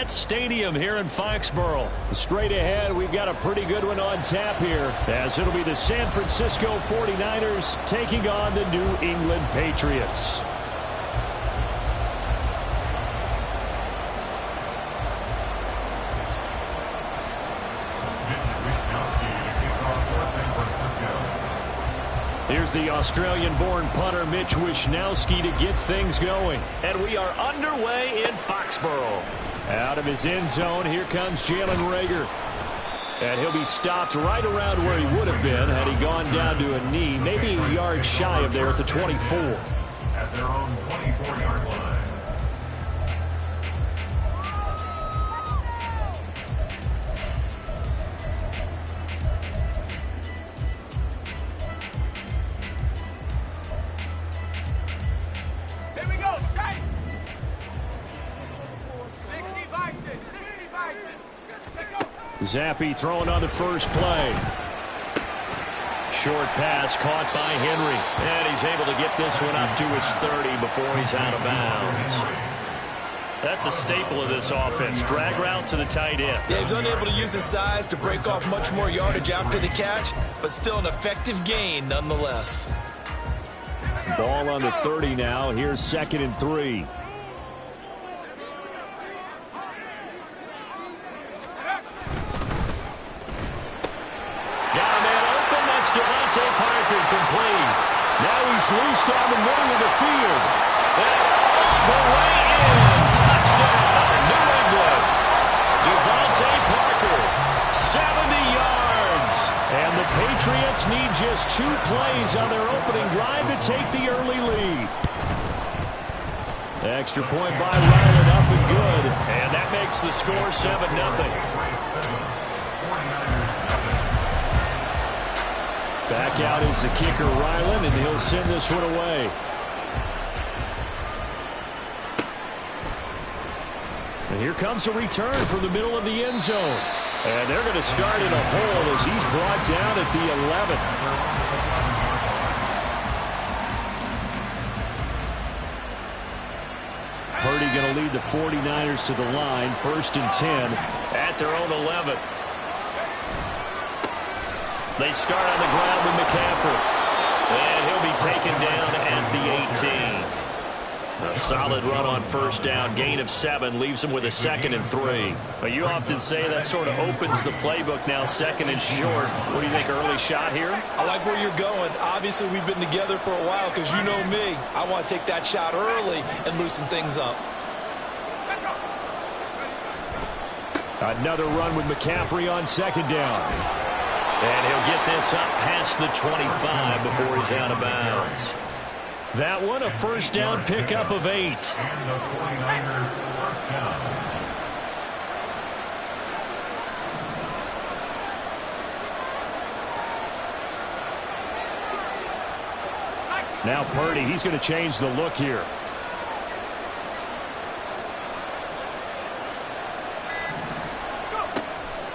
Gillette Stadium here in Foxborough. Straight ahead, we've got a pretty good one on tap here, as it'll be the San Francisco 49ers taking on the New England Patriots. Here's the Australian-born punter Mitch Wishnowsky to get things going. And we are underway in Foxborough. Out of his end zone, here comes Jalen Reagor. And he'll be stopped right around where he would have been had he gone down to a knee, maybe a yard shy of there at the 24. At their own 24-yard line. Zappi throwing on the first play. Short pass caught by Henry. And he's able to get this one up to his 30 before he's out of bounds. That's a staple of this offense. Drag route to the tight end. Yeah, he's unable to use his size to break off much more yardage after the catch, but still an effective gain nonetheless. Ball on the 30 now. Here's 2nd and 3. Complete. Now he's loose down the middle of the field. And all the way in. Touchdown, New England. Devontae Parker, 70 yards. And the Patriots need just 2 plays on their opening drive to take the early lead. Extra point by Ryland, up and good. And that makes the score 7-0. Back out is the kicker, Ryland, and he'll send this one away. And here comes a return from the middle of the end zone. And they're going to start in a hole as he's brought down at the 11. Purdy going to lead the 49ers to the line, 1st and 10. At their own 11. They start on the ground with McCaffrey. And he'll be taken down at the 18. A solid run on 1st down. Gain of 7 leaves him with a 2nd and 3. But you often say that sort of opens the playbook now, 2nd and short. What do you think, early shot here? I like where you're going. Obviously, we've been together for a while because you know me. I want to take that shot early and loosen things up. Another run with McCaffrey on 2nd down. And he'll get this up past the 25 before he's out of bounds. That one, a 1st down pickup of 8. And the 49ers first down. Now Purdy, he's going to change the look here.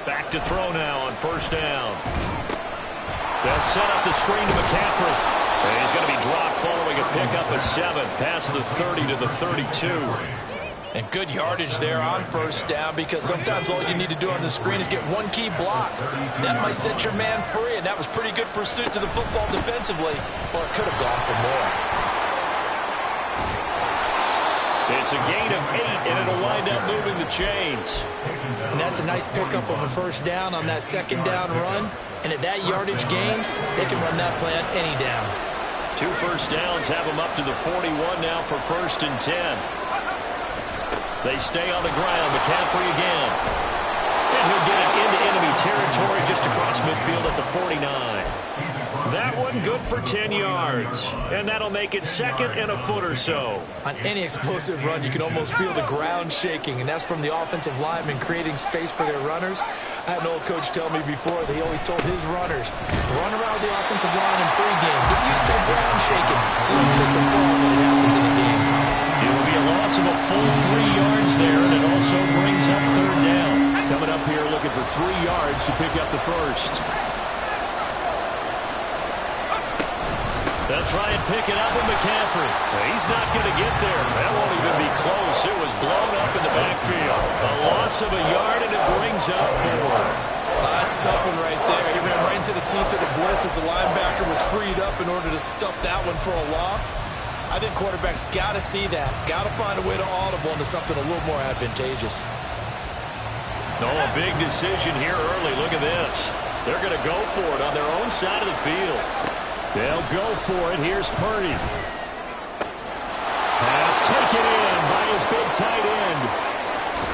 Back to throw now on 1st down. They'll set up the screen to McCaffrey. And he's going to be dropped following a pickup of 7 past the 30 to the 32. And good yardage there on 1st down because sometimes all you need to do on the screen is get one key block. That might set your man free, and that was pretty good pursuit to the football defensively. Well, it could have gone for more. It's a gain of 8, and it'll wind up moving the chains. And that's a nice pickup of a 1st down on that 2nd down run. And at that yardage gained, they can run that play on any down. 2 1st downs have them up to the 41 now for 1st and 10. They stay on the ground. McCaffrey again. And he'll get it into enemy territory just across midfield at the 49. That one good for 10 yards. And that'll make it 2nd and a foot or so. On any explosive run, you can almost feel the ground shaking, and that's from the offensive linemen creating space for their runners. I had an old coach tell me before that he always told his runners, run around the offensive line in pregame. Get used to the ground shaking so you don't trip and fall when it happens in the game. It will be a loss of a full 3 yards there, and it also brings up 3rd down. Coming up here looking for 3 yards to pick up the 1st. They'll try and pick it up with McCaffrey. He's not going to get there. That won't even be close. It was blown up in the backfield. A lot loss of a yard, and it brings up fourth. That's a tough one right there. He ran right into the teeth of the blitz as the linebacker was freed up in order to stop that one for a loss. I think quarterbacks got to see that. Got to find a way to audible into something a little more advantageous. No, a big decision here early. Look at this. They're going to go for it on their own side of the field. They'll go for it. Here's Purdy. Pass taken in by his big tight end.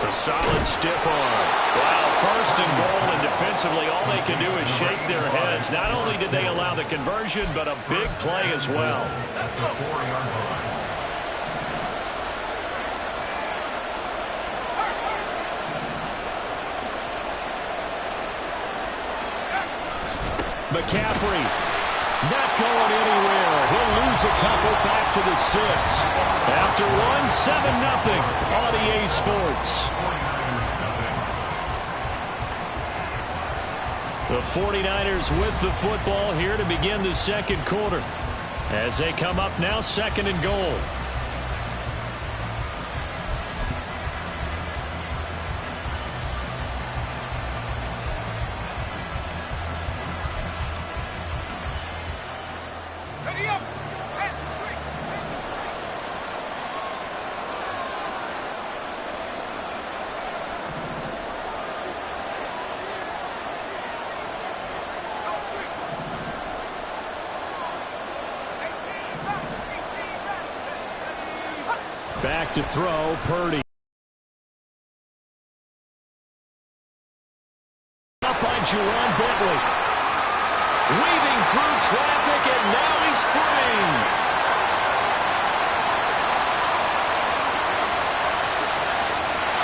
A solid stiff arm. Wow, first and goal, and defensively all they can do is shake their heads. Not only did they allow the conversion, but a big play as well. At the 4-yard line. McCaffrey not going anywhere. He'll lose a couple back to the 6. After one, 7-0 on EA Sports. 49ers. The 49ers with the football here to begin the second quarter. As they come up now, second and goal. Back to throw, Purdy. Up by Juwan Bentley. Weaving through traffic, and now he's free.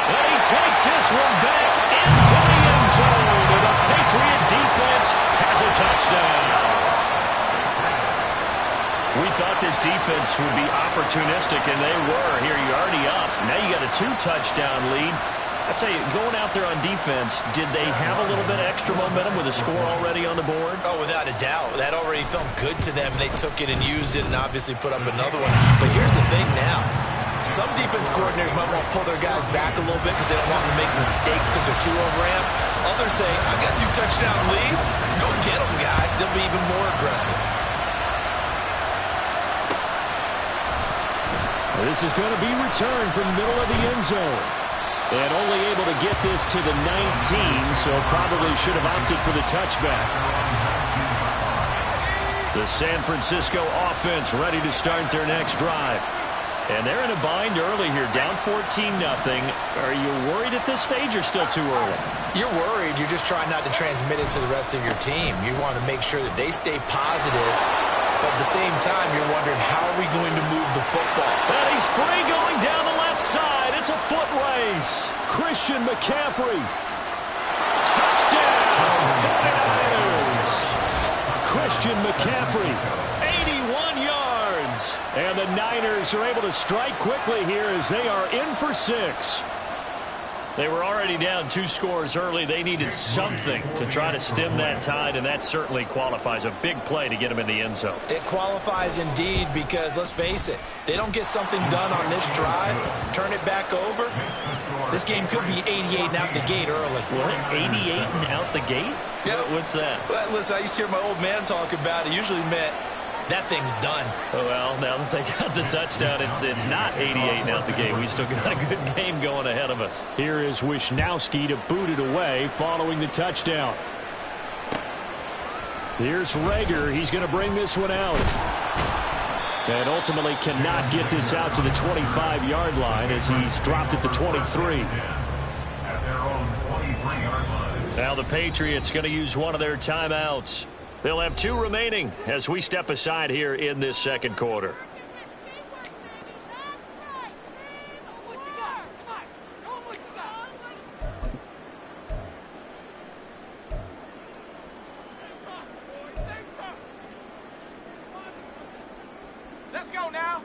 And he takes this one back into the end zone. And the Patriot defense has a touchdown. We thought this defense would be opportunistic, and they were. Here, you're already up. Now you got a 2-touchdown lead. I tell you, going out there on defense, did they have a little bit of extra momentum with a score already on the board? Oh, without a doubt. That already felt good to them, and they took it and used it and obviously put up another one. But here's the thing now. Some defense coordinators might want to pull their guys back a little bit because they don't want them to make mistakes because they're too over-ramped. Others say, I've got a 2-touchdown lead. Go get them, guys. They'll be even more aggressive. This is going to be returned from the middle of the end zone. And only able to get this to the 19, so probably should have opted for the touchback. The San Francisco offense ready to start their next drive. And they're in a bind early here, down 14-0. Are you worried at this stage or still too early? You're worried. You're just trying not to transmit it to the rest of your team. You want to make sure that they stay positive. But at the same time, you're wondering, how are we going to move the football? And he's free going down the left side. It's a foot race. Christian McCaffrey. Touchdown, 49ers. Christian McCaffrey, 81 yards. And the Niners are able to strike quickly here as they are in for 6. They were already down 2 scores early. They needed something to try to stem that tide, and that certainly qualifies. A big play to get them in the end zone. It qualifies indeed because, let's face it, they don't get something done on this drive, turn it back over, this game could be 88 and out the gate early. What? 88 and out the gate? Yeah. What's that? Well, listen, I used to hear my old man talk about it. Usually meant that thing's done. Well, now that they got the touchdown, it's not 88 and out the gate. We still got a good game going ahead of us. Here is Wisnowski to boot it away following the touchdown. Here's Rager. He's going to bring this one out. And ultimately cannot get this out to the 25-yard line as he's dropped at the 23. At their own 23-yard line. Now the Patriots going to use one of their timeouts. They'll have 2 remaining as we step aside here in this second quarter. Let's go now.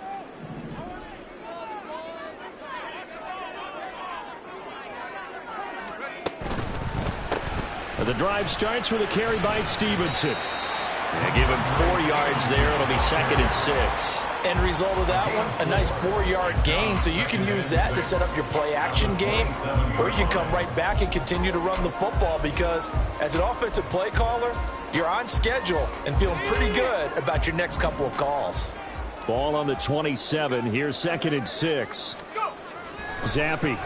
The drive starts with a carry by Stevenson. They give him 4 yards there. It'll be 2nd and 6. End result of that one, a nice 4-yard gain, so you can use that to set up your play-action game, or you can come right back and continue to run the football because as an offensive play caller, you're on schedule and feeling pretty good about your next couple of calls. Ball on the 27. Here's 2nd and 6. Zappi.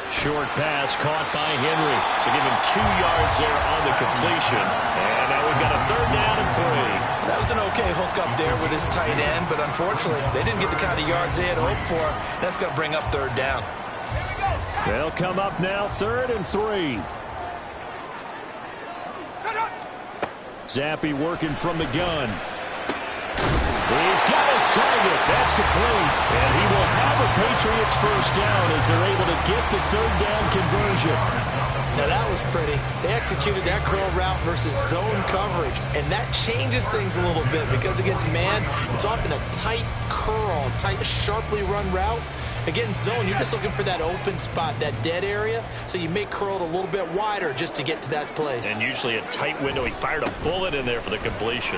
Short pass caught by Henry. So give him 2 yards there on the completion. And now we've got a 3rd down and 3. That was an okay hook up there with his tight end, but unfortunately, they didn't get the kind of yards they had hoped for. That's going to bring up 3rd down. They'll come up now 3rd and 3. Zappi working from the gun. He's got his target. That's complete. And he will have a Patriots 1st down as they're able to get the 3rd down conversion. Now that was pretty. They executed that curl route versus zone coverage, and that changes things a little bit because against man, it's often a tight curl, tight, sharply run route. Against zone, you're just looking for that open spot, that dead area, so you make curl a little bit wider just to get to that place. And usually a tight window. He fired a bullet in there for the completion.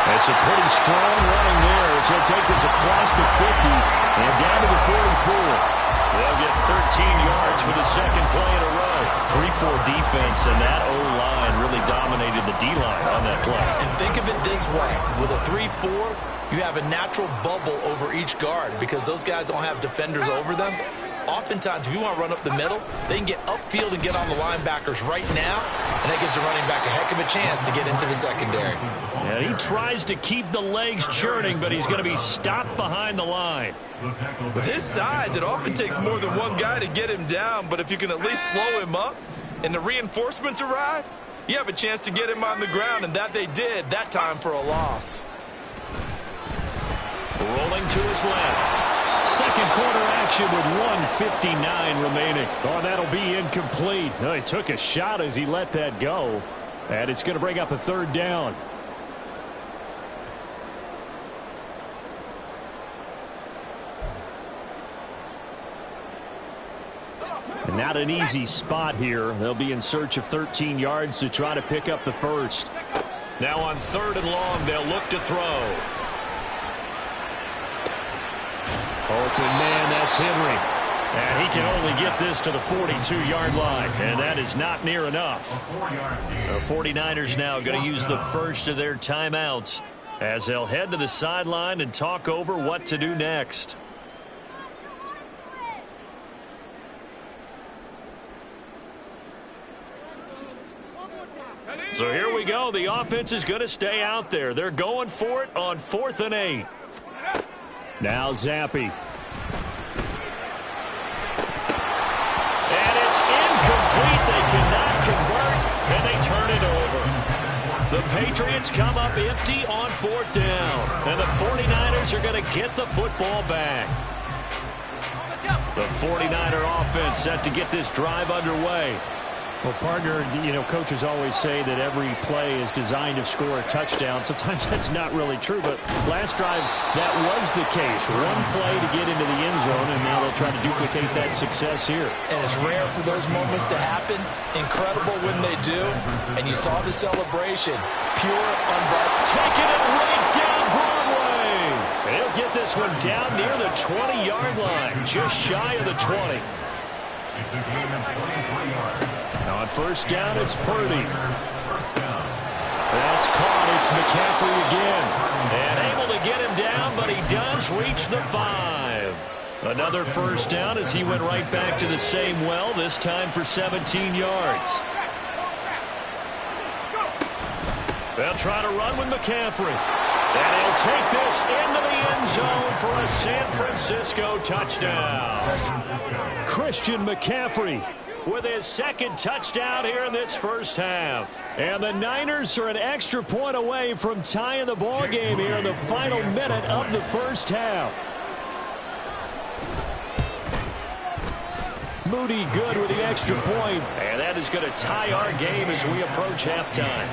That's a pretty strong running there as he'll take this across the 50 and down to the 44. They'll get 13 yards for the 2nd play in a row. 3-4 defense, and that O-line really dominated the D-line on that play. And think of it this way. With a 3-4, you have a natural bubble over each guard because those guys don't have defenders over them. Oftentimes, if you want to run up the middle, they can get upfield and get on the linebackers right now, and that gives the running back a heck of a chance to get into the secondary. And he tries to keep the legs churning, but he's going to be stopped behind the line. With his size, it often takes more than one guy to get him down, but if you can at least slow him up and the reinforcements arrive, you have a chance to get him on the ground, and that they did, that time for a loss. Rolling to his left. 2nd quarter action with 1:59 remaining. Oh, that'll be incomplete. Oh, he took a shot as he let that go. And it's going to bring up a 3rd down. And not an easy spot here. They'll be in search of 13 yards to try to pick up the 1st. Now on 3rd and long, they'll look to throw. Open man, that's Henry. And he can only get this to the 42-yard line. And that is not near enough. The 49ers now going to use the first of their timeouts as they'll head to the sideline and talk over what to do next. So here we go. The offense is going to stay out there. They're going for it on 4th and 8. Now Zappi. And it's incomplete. They cannot convert, and they turn it over. The Patriots come up empty on 4th down, and the 49ers are going to get the football back. The 49er offense set to get this drive underway. Well, partner, you know, coaches always say that every play is designed to score a touchdown. Sometimes that's not really true, but last drive, that was the case. One play to get into the end zone, and now they'll try to duplicate that success here. And it's rare for those moments to happen. Incredible when they do. And you saw the celebration. Pure, unbiased. Taking it right down Broadway. And he'll get this one down near the 20-yard line, just shy of the 20. It's a game of 23 yards. On 1st down, it's Purdy. That's caught. It's McCaffrey again. And able to get him down, but he does reach the 5. Another 1st down as he went right back to the same well, this time for 17 yards. They'll try to run with McCaffrey. And he'll take this into the end zone for a San Francisco touchdown. Christian McCaffrey with his 2nd touchdown here in this 1st half. And the Niners are an extra point away from tying the ball game here in the final minute of the 1st half. Moody good with the extra point. And that is going to tie our game as we approach halftime.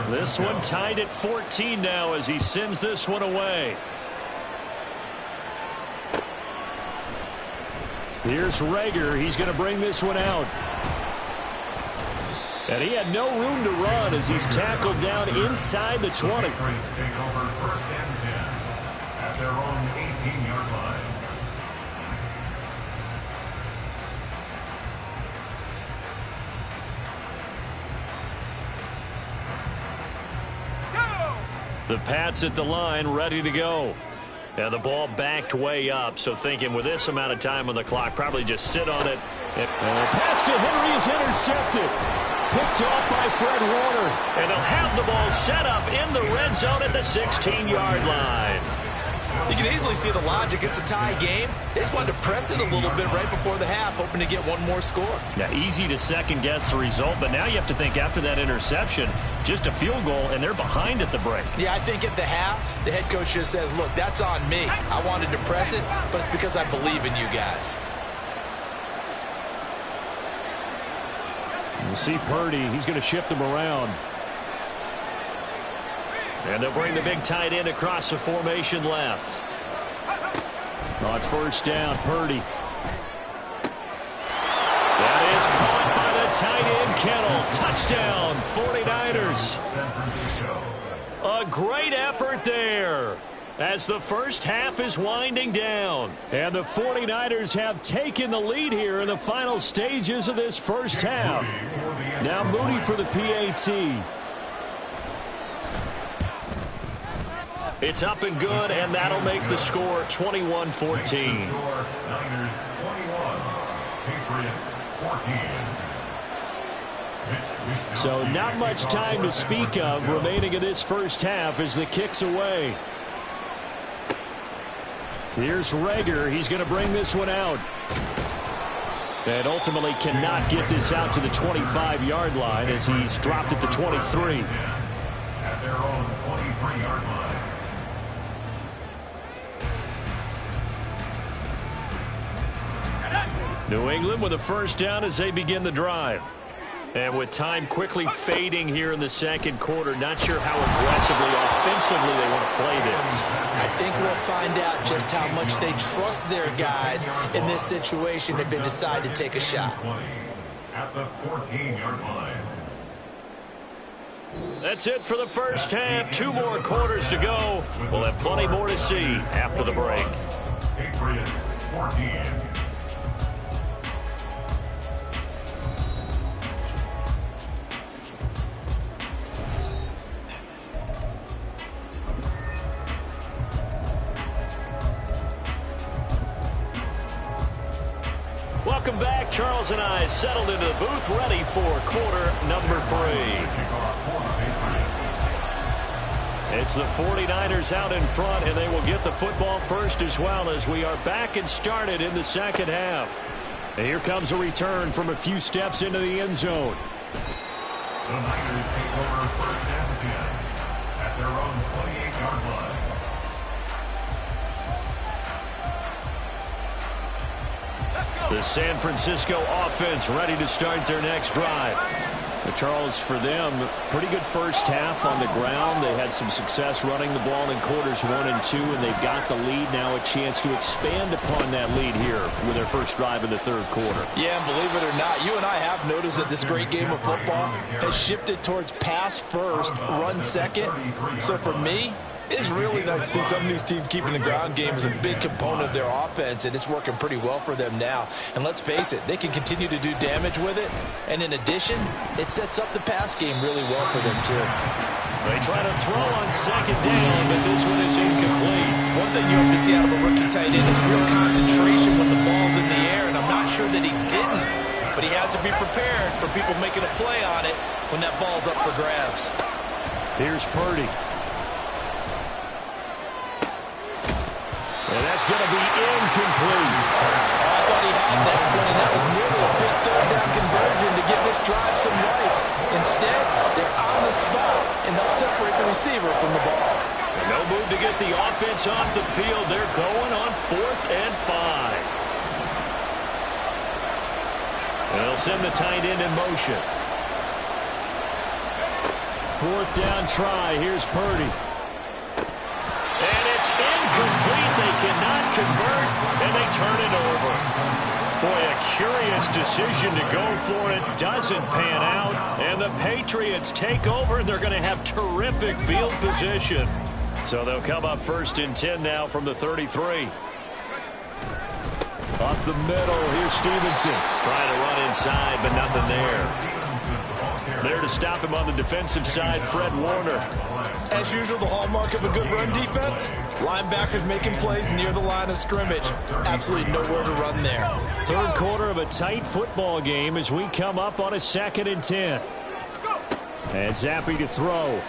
This one tied at 14 now as he sends this one away. Here's Rager. He's going to bring this one out. And he had no room to run as he's tackled down inside the 20. Take over first and 10 at their own 18-yard line. The Pats at the line, ready to go. And the ball backed way up, so thinking with this amount of time on the clock, probably just sit on it. And the pass to Henry is intercepted. Picked off by Fred Warner. And they'll have the ball set up in the red zone at the 16-yard line. You can easily see the logic. It's a tie game. They just wanted to press it a little bit right before the half, hoping to get one more score. Yeah, easy to second-guess the result, but now you have to think after that interception, just a field goal, and they're behind at the break. Yeah, I think at the half, the head coach just says, look, that's on me. I wanted to press it, but it's because I believe in you guys. You see Purdy. He's going to shift him around. And they'll bring the big tight end across the formation left. On first down, Purdy. That is caught by the tight end, Kittle. Touchdown, 49ers. A great effort there as the first half is winding down. And the 49ers have taken the lead here in the final stages of this first half. Now Moody for the PAT. It's up and good, and that'll make the score 21-14. Niners 21, Patriots 14. So not much time to speak of remaining in this first half as the kick's away. Here's Rager. He's going to bring this one out. And ultimately cannot get this out to the 25-yard line as he's dropped at the 23. At their own 23-yard line. New England with a first down as they begin the drive. And with time quickly fading here in the second quarter, not sure how aggressively, offensively they want to play this. I think we'll find out just how much they trust their guys in this situation if they decide to take a shot. At the 14-yard line. That's it for the first half. 2 more quarters to go. We'll have plenty more to see after the break. Patriots 14. Welcome back. Charles and I settled into the booth, ready for quarter number 3. It's the 49ers out in front, and they will get the football first as well as we are back and started in the second half. And here comes a return from a few steps into the end zone. The Niners take over first and 10 at their own 28-yard line. The San Francisco offense ready to start their next drive. Charles, for them, pretty good first half on the ground. They had some success running the ball in quarters 1 and 2, and they've got the lead now, a chance to expand upon that lead here with their first drive in the third quarter. Yeah, and believe it or not, you and I have noticed that this great game of football has shifted towards pass first, run second. So for me, it's really nice to see some of these teams keeping the ground game as a big component of their offense, and it's working pretty well for them now. And let's face it, they can continue to do damage with it. And in addition, it sets up the pass game really well for them, too. They try to throw on second down, but this one is incomplete. One thing you hope to see out of a rookie tight end is real concentration when the ball's in the air, and I'm not sure that he didn't. But he has to be prepared for people making a play on it when that ball's up for grabs. Here's Purdy. And that's going to be incomplete. I thought he had that one, and that was nearly a big third down conversion to give this drive some life. Instead, they're on the spot and help separate the receiver from the ball. And no move to get the offense off the field. They're going on 4th and 5. And they'll send the tight end in motion. 4th down try. Here's Purdy. And it's incomplete. They cannot convert, and they turn it over. Boy, a curious decision to go for it. Doesn't pan out. And the Patriots take over, and they're going to have terrific field position. So they'll come up 1st and 10 now from the 33. Up the middle, here's Stevenson. Trying to run inside, but nothing there. There to stop him on the defensive side, Fred Warner. As usual, the hallmark of a good run defense, linebackers making plays near the line of scrimmage. Absolutely nowhere to run there. Third quarter of a tight football game as we come up on a 2nd and 10. And Zappi to throw.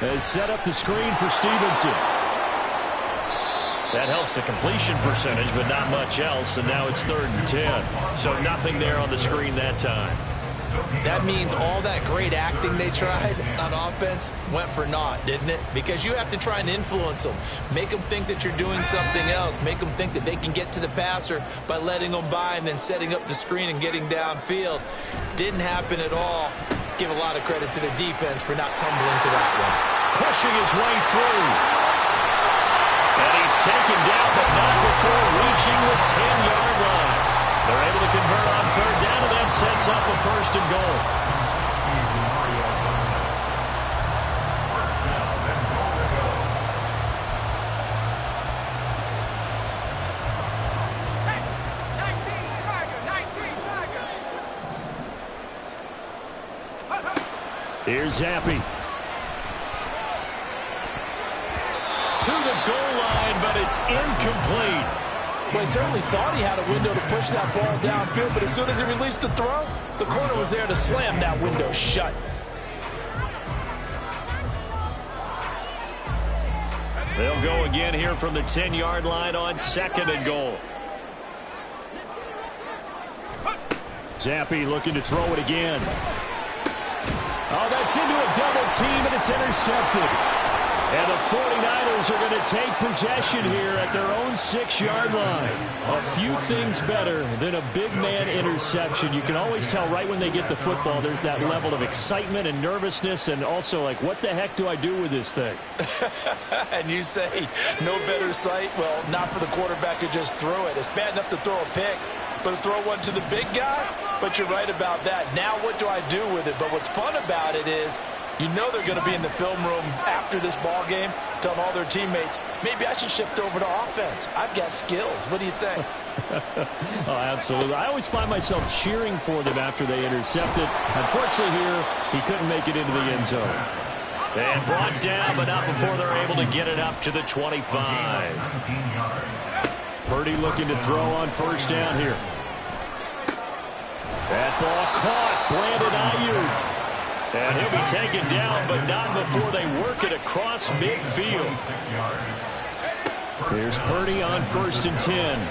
They set up the screen for Stevenson. That helps the completion percentage, but not much else, and now it's 3rd and 10. So nothing there on the screen that time. That means all that great acting they tried on offense went for naught, didn't it? Because you have to try and influence them. Make them think that you're doing something else. Make them think that they can get to the passer by letting them by and then setting up the screen and getting downfield. Didn't happen at all. Give a lot of credit to the defense for not tumbling to that one. Pushing his way through. And he's taken down, but not before reaching the 10-yard line. They're able to convert on 3rd down, and that sets up a 1st and goal. Here's Zappi. To the goal line, but it's incomplete. Well, he certainly thought he had a window to push that ball downfield, but as soon as he released the throw, the corner was there to slam that window shut. They'll go again here from the 10-yard line on 2nd and goal. Zappi looking to throw it again. Oh, that's into a double team, and it's intercepted. And the 49ers are going to take possession here at their own 6-yard line. A few things better than a big man interception. You can always tell right when they get the football, there's that level of excitement and nervousness, and also like, what the heck do I do with this thing? And you say, no better sight? Well, not for the quarterback who just threw it. It's bad enough to throw a pick, but to throw one to the big guy? But you're right about that. Now what do I do with it? But what's fun about it is, you know they're going to be in the film room after this ball game, telling all their teammates, maybe I should shift over to offense. I've got skills. What do you think? Oh, absolutely. I always find myself cheering for them after they intercept it. Unfortunately here, he couldn't make it into the end zone. And brought down, but not before they're able to get it up to the 25. Purdy looking to throw on 1st down here. That ball caught. Brandon Ayuk. And he'll be taken down, but not before they work it across midfield. Here's Purdy on 1st and 10.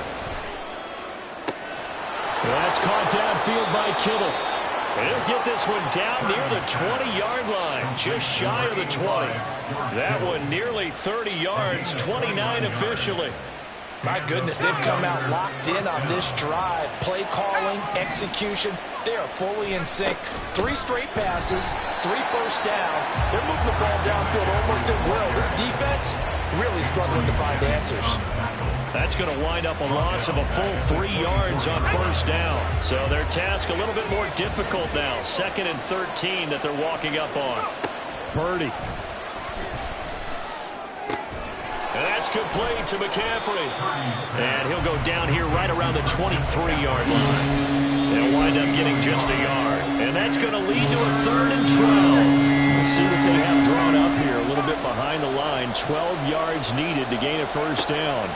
That's caught downfield by Kittle. And he'll get this one down near the 20-yard line, just shy of the 20. That one nearly 30 yards, 29 officially. My goodness, they've come out locked in on this drive. Play calling, execution, they are fully in sync. 3 straight passes, 3 first downs. They're moving the ball downfield almost at will. This defense really struggling to find answers. That's going to wind up a loss of a full 3 yards on 1st down. So their task a little bit more difficult now. 2nd and 13 that they're walking up on. Purdy. And that's complete to McCaffrey. And he'll go down here right around the 23-yard line. They'll wind up getting just a yard. And that's going to lead to a 3rd and 12. We'll see what they have drawn up here. A little bit behind the line. 12 yards needed to gain a 1st down.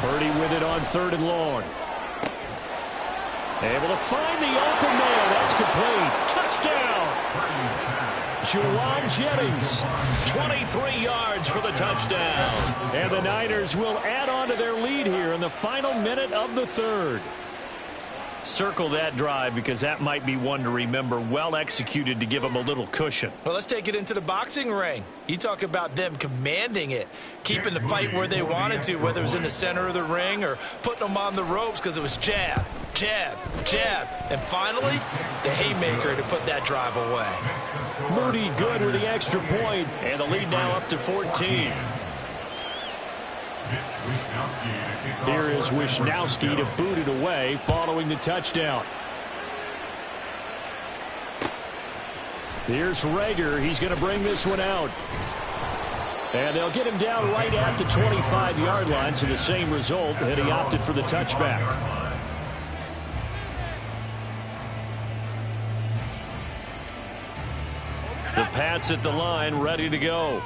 Purdy with it on 3rd and long. Able to find the open man. That's complete. Touchdown. Juwan Jennings, 23 yards for the touchdown. And the Niners will add on to their lead here in the final minute of the 3rd. Circle that drive because that might be one to remember. Well executed to give them a little cushion. Well, let's take it into the boxing ring. You talk about them commanding it, keeping the fight where they wanted to, whether it was in the center of the ring or putting them on the ropes because it was jab, jab, jab. And finally, the haymaker to put that drive away. Moody good with the extra point, and the lead now up to 14. Here is Wisnowski to boot it away following the touchdown. Here's Rager. He's going to bring this one out. And they'll get him down right at the 25-yard line, so the same result, and he opted for the touchback. The Pats at the line, ready to go.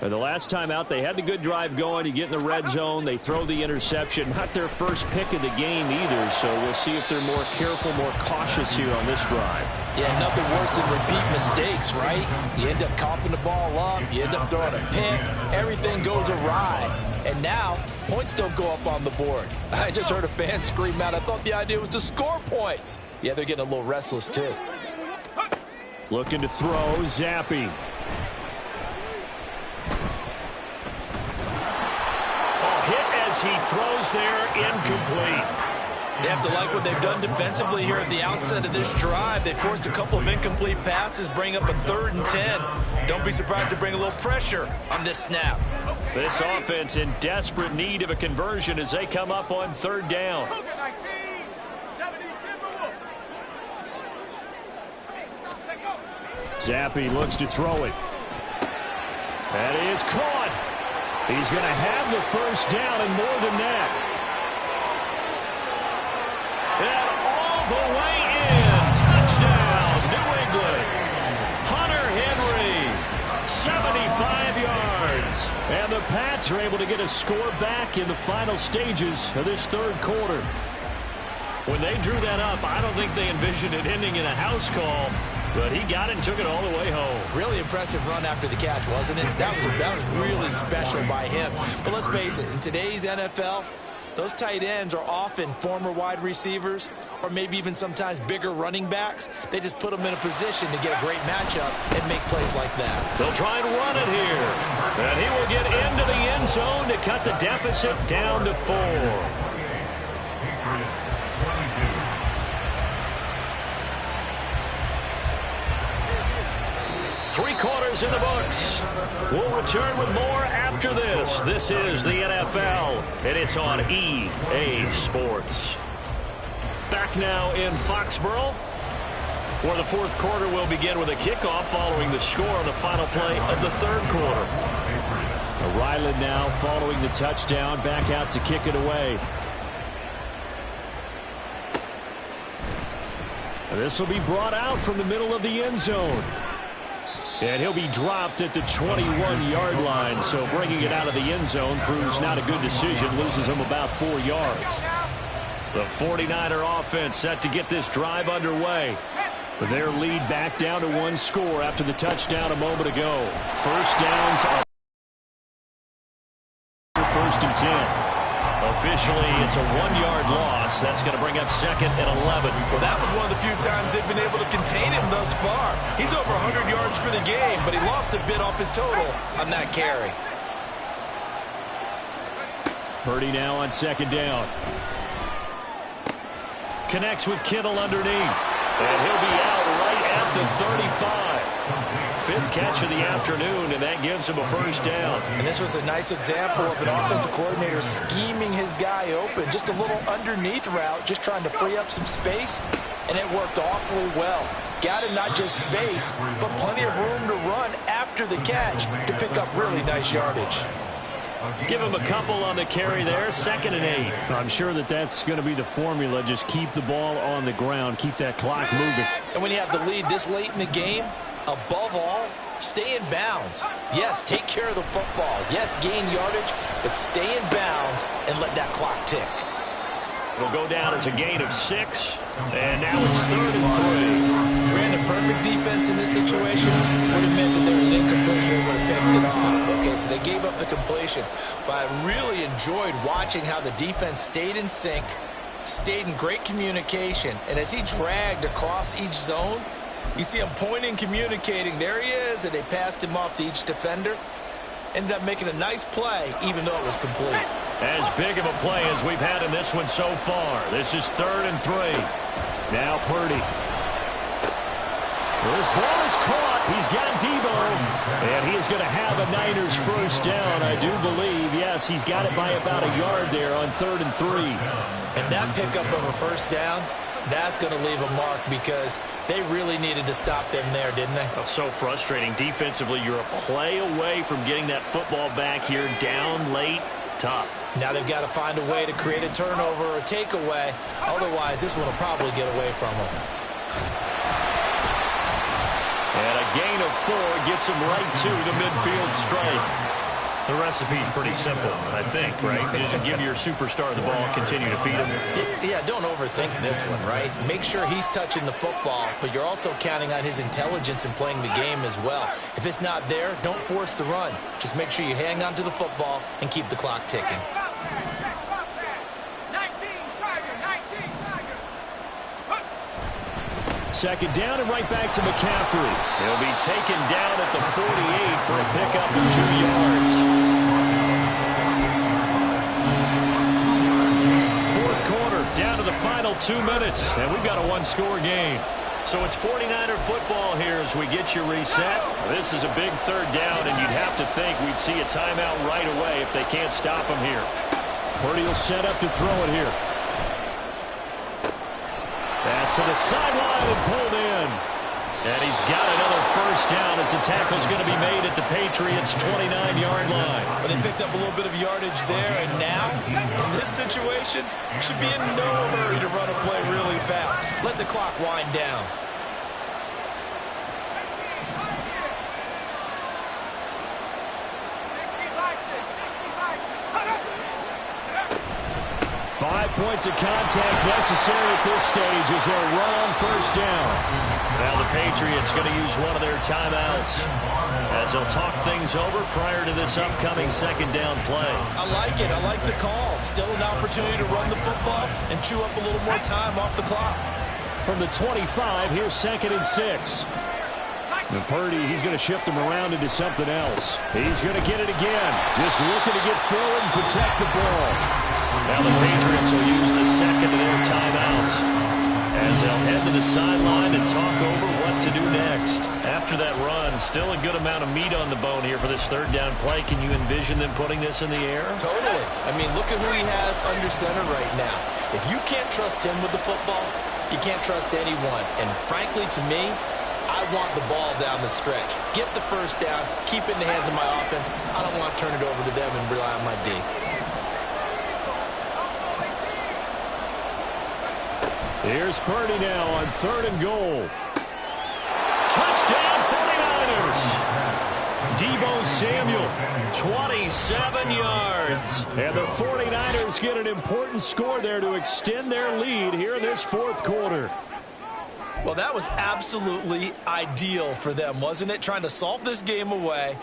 And the last time out, they had the good drive going. You get in the red zone, they throw the interception. Not their first pick of the game either, so we'll see if they're more careful, more cautious here on this drive. Yeah, nothing worse than repeat mistakes, right? You end up coughing the ball up, you end up throwing a pick, everything goes awry. And now, points don't go up on the board. I just heard a fan scream out, I thought the idea was to score points. Yeah, they're getting a little restless too. Looking to throw, Zappi. As he throws there, incomplete. They have to like what they've done defensively here at the outset of this drive. They forced a couple of incomplete passes, bring up a 3rd and 10. Don't be surprised to bring a little pressure on this snap. This offense in desperate need of a conversion as they come up on 3rd down. Zappi looks to throw it. That is caught. He's going to have the first down and more than that. And all the way in. Touchdown, New England. Hunter Henry, 75 yards. And the Pats are able to get a score back in the final stages of this 3rd quarter. When they drew that up, I don't think they envisioned it ending in a house call. But he got it and took it all the way home. Really impressive run after the catch, wasn't it? That was really special by him. But let's face it, in today's NFL, those tight ends are often former wide receivers or maybe even sometimes bigger running backs. They just put them in a position to get a great matchup and make plays like that. They'll try and run it here. And he will get into the end zone to cut the deficit down to 4. 3 quarters in the books. We'll return with more after this. This is the NFL, and it's on EA Sports. Back now in Foxborough, where the 4th quarter will begin with a kickoff following the score on the final play of the 3rd quarter. Ryland now following the touchdown, back out to kick it away. This will be brought out from the middle of the end zone. And he'll be dropped at the 21-yard line, so bringing it out of the end zone proves not a good decision, loses him about 4 yards. The 49er offense set to get this drive underway. Their lead back down to 1 score after the touchdown a moment ago. First downs are 1st and 10. Officially, it's a 1-yard loss. That's going to bring up 2nd and 11. Well, that was one of the few times they've been able to contain him thus far. He's over 100 yards for the game, but he lost a bit off his total on that carry. Purdy now on 2nd down. Connects with Kittle underneath. And he'll be out right at the 35. 5th catch of the afternoon, and that gives him a first down. And this was a nice example of an offensive coordinator scheming his guy open. Just a little underneath route, just trying to free up some space, and it worked awfully well. Got him not just space, but plenty of room to run after the catch to pick up really nice yardage. Give him a couple on the carry there, 2nd and 8. I'm sure that that's going to be the formula. Just keep the ball on the ground, keep that clock moving. And when you have the lead this late in the game, above all, stay in bounds. Yes, take care of the football. Yes, gain yardage, but stay in bounds and let that clock tick. It'll go down as a gain of 6, and now it's 3rd and 3. Ran a perfect defense in this situation. Would have meant that there was an incompletion and would have picked it off. Okay, so they gave up the completion, but I really enjoyed watching how the defense stayed in sync, stayed in great communication, and as he dragged across each zone, you see him pointing, communicating. There he is, and they passed him off to each defender. Ended up making a nice play, even though it was complete. As big of a play as we've had in this one so far. This is 3rd and 3. Now Purdy. This ball is caught, He's got Debo, and he is going to have a Niners first down, I do believe. Yes, he's got it by about a yard there on 3rd and 3. And that pickup of a first down, that's going to leave a mark because they really needed to stop them there, didn't they? Oh, so frustrating. Defensively, you're a play away from getting that football back here down late. Tough. Now they've got to find a way to create a turnover or a takeaway. Otherwise, this one will probably get away from them. And a gain of 4 gets him right to the midfield stripe. The recipe's pretty simple, I think, right? Just give your superstar the ball, continue to feed him. Yeah, don't overthink this one, right? Make sure he's touching the football, but you're also counting on his intelligence in playing the game as well. If it's not there, don't force the run. Just make sure you hang on to the football and keep the clock ticking. 2nd down and right back to McCaffrey. He'll be taken down at the 48 for a pickup of 2 yards. 4th quarter, down to the final 2 minutes, and we've got a 1-score game. So it's 49er football here as we get you reset. This is a big 3rd down, and you'd have to think we'd see a timeout right away if they can't stop him here. Purdy will set up to throw it here. Pass to the sideline and pulled in. And he's got another first down as the tackle's going to be made at the Patriots' 29-yard line. But they picked up a little bit of yardage there, and now, in this situation, should be in no hurry to run a play really fast. Let the clock wind down. 5 points of contact necessary at this stage as they'll run on first down. Now the Patriots going to use one of their timeouts as they'll talk things over prior to this upcoming 2nd down play. I like it. I like the call. Still an opportunity to run the football and chew up a little more time off the clock. From the 25, here's 2nd and 6. And Purdy, he's going to shift them around into something else. He's going to get it again. Just looking to get forward and protect the ball. Now the Patriots will use the 2nd of their timeouts as they'll head to the sideline and talk over what to do next. After that run, still a good amount of meat on the bone here for this 3rd down play. Can you envision them putting this in the air? Totally. I mean, look at who he has under center right now. If you can't trust him with the football, you can't trust anyone. And frankly, to me, I want the ball down the stretch. Get the first down, keep it in the hands of my offense. I don't want to turn it over to them and rely on my D. Here's Purdy now on 3rd and goal. Touchdown 49ers. Debo Samuel, 27 yards. And the 49ers get an important score there to extend their lead here in this 4th quarter. Well, that was absolutely ideal for them, wasn't it? Trying to salt this game away.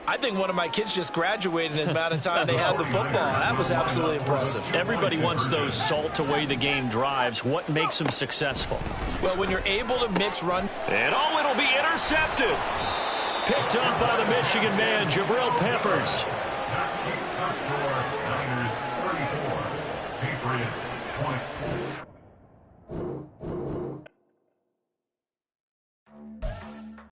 I think one of my kids just graduated in the amount of time they had the football. That was absolutely impressive. Everybody wants those salt-away-the-game drives. What makes them successful? Well, when you're able to mix run. And oh, it'll be intercepted. Picked up by the Michigan man, Jabril Peppers. Niners 34, Patriots 20.